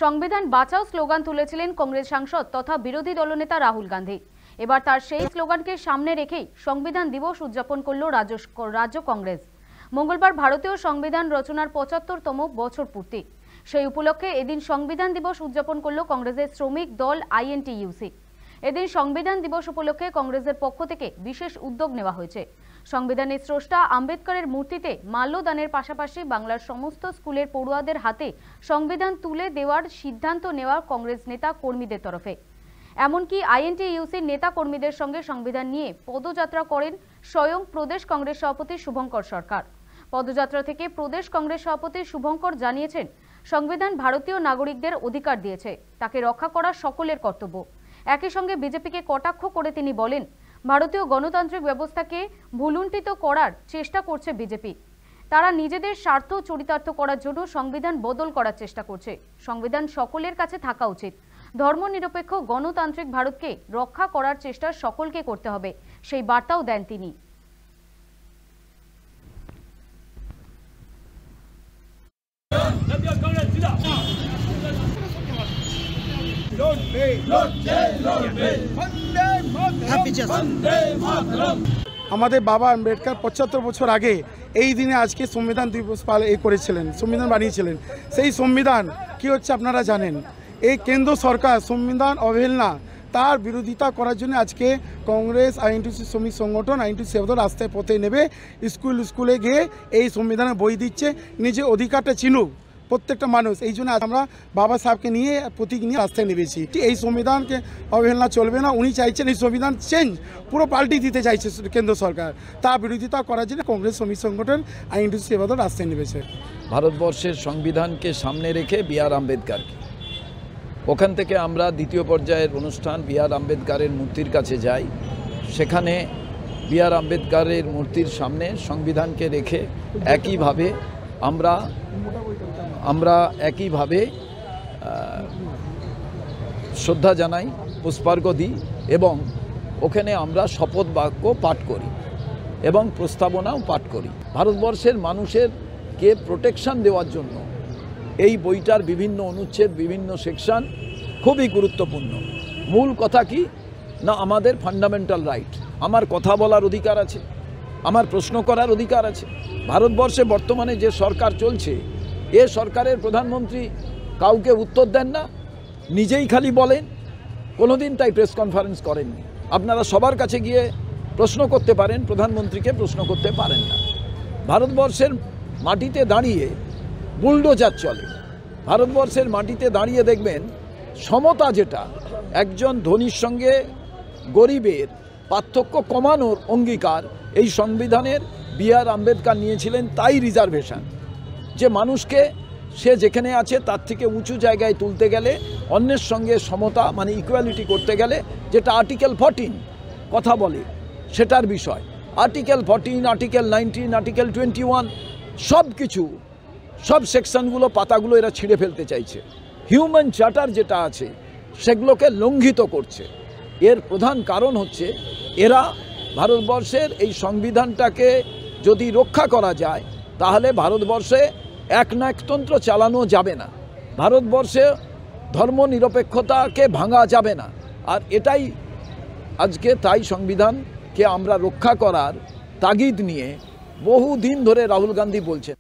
সংবিধান বাঁচাও স্লোগান তুলেছিলেন কংগ্রেস সাংসদ তথা বিরোধী দলনেতা রাহুল গান্ধী। এবার তার সেই স্লোগানকে সামনে রেখেই সংবিধান দিবস উদযাপন করল রাজ্য কংগ্রেস। মঙ্গলবার ভারতীয় সংবিধান রচনার ৭৫তম বছর পূর্তি। সেই উপলক্ষে এদিন সংবিধান দিবস উদযাপন করল কংগ্রেসের শ্রমিক দল আইএনটিইউসি। এদিন সংবিধান দিবস উপলক্ষে কংগ্রেসের পক্ষ থেকে বিশেষ উদ্যোগ নেওয়া হয়েছে। সংবিধানের স্রষ্টা আম্বেদকরের মূর্তিতে মাল্যদানের পাশাপাশি বাংলার সমস্ত স্কুলের পড়ুয়াদের হাতে সংবিধান তুলে দেওয়ার সিদ্ধান্ত নেওয়া কংগ্রেস নেতা কর্মীদের তরফে। এমনকি আইএনটিইউসির নেতা কর্মীদের সঙ্গে সংবিধান নিয়ে পদযাত্রা করেন স্বয়ং প্রদেশ কংগ্রেস সভাপতি শুভঙ্কর সরকার। পদযাত্রা থেকে প্রদেশ কংগ্রেস সভাপতি শুভঙ্কর জানিয়েছেন, সংবিধান ভারতীয় নাগরিকদের অধিকার দিয়েছে, তাকে রক্ষা করা সকলের কর্তব্য। একই সঙ্গে বিজেপিকে কটাক্ষ করে তিনি বলেন, ভারতীয় গণতান্ত্রিক ব্যবস্থাকে ভুলুণ্ঠিত করার চেষ্টা করছে বিজেপি। তারা নিজেদের স্বার্থ চরিতার্থ করার জন্য সংবিধান বদল করার চেষ্টা করছে। সংবিধান সকলের কাছে থাকা উচিত। ধর্মনিরপেক্ষ গণতান্ত্রিক ভারতকে রক্ষা করার চেষ্টা সকলকে করতে হবে, সেই বার্তাও দেন তিনি। আমাদের বাবা আম্বেদকর ৭৫ বছর আগে এই দিনে আজকে সংবিধান দিবস করেছিলেন, সংবিধান বানিয়েছিলেন। সেই সংবিধান কি হচ্ছে আপনারা জানেন। এই কেন্দ্র সরকার সংবিধান অবহেলনা তার বিরোধিতা করার জন্য আজকে কংগ্রেস আইএনটিইউসি শ্রমিক সংগঠন আইএনটিইউসি সেবা রাস্তায় পথে নেবে, স্কুলে গিয়ে এই সংবিধানের বই দিচ্ছে, নিজের অধিকারটা চিনুক প্রত্যেকটা মানুষ। এই জন্য আমরা বাবা সাহেবকে নিয়ে প্রতীক নিয়ে রাস্তায় নেমেছি। এই সংবিধানকে অবহেলনা চলবে না। উনি চাইছেন এই সংবিধান চেঞ্জ পুরো পাল্টি দিতে চাইছে কেন্দ্র সরকার, তার বিরোধিতা করার জন্য কংগ্রেস শ্রমিক সংগঠন আইএনটিইউসি সেবা রাস্তায় নেমেছে। ভারতবর্ষের সংবিধানকে সামনে রেখে বি.আর. আম্বেদকরকে, ওখান থেকে আমরা দ্বিতীয় পর্যায়ের অনুষ্ঠান বি.আর. আম্বেদকরের মূর্তির কাছে যাই। সেখানে বি.আর. আম্বেদকরের মূর্তির সামনে সংবিধানকে রেখে একইভাবে আমরা শ্রদ্ধা জানাই, পুষ্পার্ঘ্য দিই এবং ওখানে আমরা শপথ বাক্য পাঠ করি এবং প্রস্তাবনাও পাঠ করি। ভারতবর্ষের মানুষেরকে প্রোটেকশন দেওয়ার জন্য এই বইটার বিভিন্ন অনুচ্ছেদ, বিভিন্ন সেকশন খুবই গুরুত্বপূর্ণ। মূল কথা কি না, আমাদের ফান্ডামেন্টাল রাইট, আমার কথা বলার অধিকার আছে, আমার প্রশ্ন করার অধিকার আছে। ভারতবর্ষে বর্তমানে যে সরকার চলছে, এ সরকারের প্রধানমন্ত্রী কাউকে উত্তর দেন না, নিজেই খালি বলেন, কোনোদিন তাই প্রেস কনফারেন্স করেননি। আপনারা সবার কাছে গিয়ে প্রশ্ন করতে পারেন, প্রধানমন্ত্রীকে প্রশ্ন করতে পারেন না। ভারতবর্ষের মাটিতে দাঁড়িয়ে বুলডোজার চলে। ভারতবর্ষের মাটিতে দাঁড়িয়ে দেখবেন সমতা, যেটা একজন ধনীর সঙ্গে গরিবের পার্থক্য কমানোর অঙ্গীকার এই সংবিধানের বি.আর. আম্বেদকর নিয়েছিলেন। তাই রিজার্ভেশন, যে মানুষকে সে যেখানে আছে তার থেকে উঁচু জায়গায় তুলতে গেলে, অন্যের সঙ্গে সমতা মানে ইকুয়ালিটি করতে গেলে, যেটা আর্টিকেল 14 কথা বলে সেটার বিষয়। আর্টিকেল 14, আর্টিকেল 19, আর্টিকেল 21 সব সেকশনগুলো, পাতাগুলো এরা ছিঁড়ে ফেলতে চাইছে। হিউম্যান চার্টার যেটা আছে সেগুলোকে লঙ্ঘিত করছে। এর প্রধান কারণ হচ্ছে এরা ভারতবর্ষের এই সংবিধানটাকে যদি রক্ষা করা যায় তাহলে ভারতবর্ষে একনায়কতন্ত্র চালানো যাবে না, ভারতবর্ষে ধর্মনিরপেক্ষতাকে ভাঙা যাবে না। আর এটাই আজকে তাই সংবিধানকে আমরা রক্ষা করার তাগিদ নিয়ে বহুদিন ধরে রাহুল গান্ধী বলছেন।